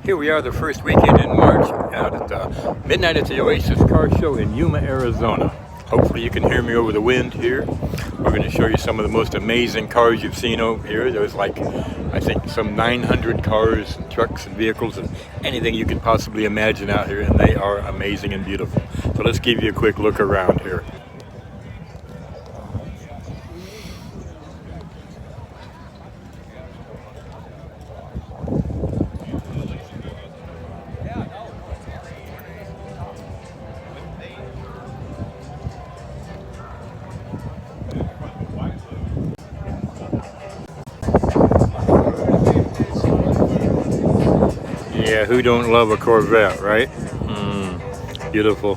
Here we are the first weekend in March out at midnight at the Oasis car show in Yuma, Arizona. Hopefully you can hear me over the wind here. We're going to show you some of the most amazing cars you've seen over here. There's like, I think, some 900 cars and trucks and vehicles and anything you could possibly imagine out here, and they are amazing and beautiful. So let's give you a quick look around here. Yeah, who don't love a Corvette, right? Beautiful.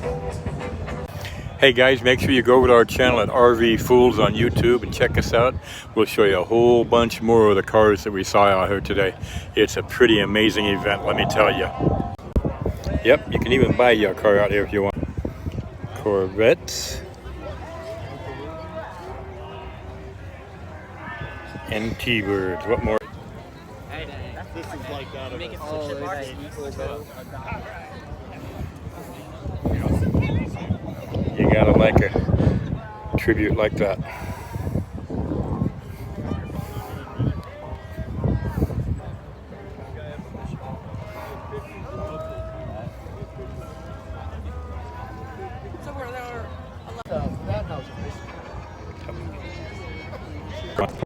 Hey guys, make sure you go over to our channel at RV Fools on YouTube and check us out. We'll show you a whole bunch more of the cars that we saw out here today. It's a pretty amazing event, let me tell you. Yep, you can even buy your car out here if you want. Corvettes. And T-Birds, what more? This is like out of You gotta like a tribute like that.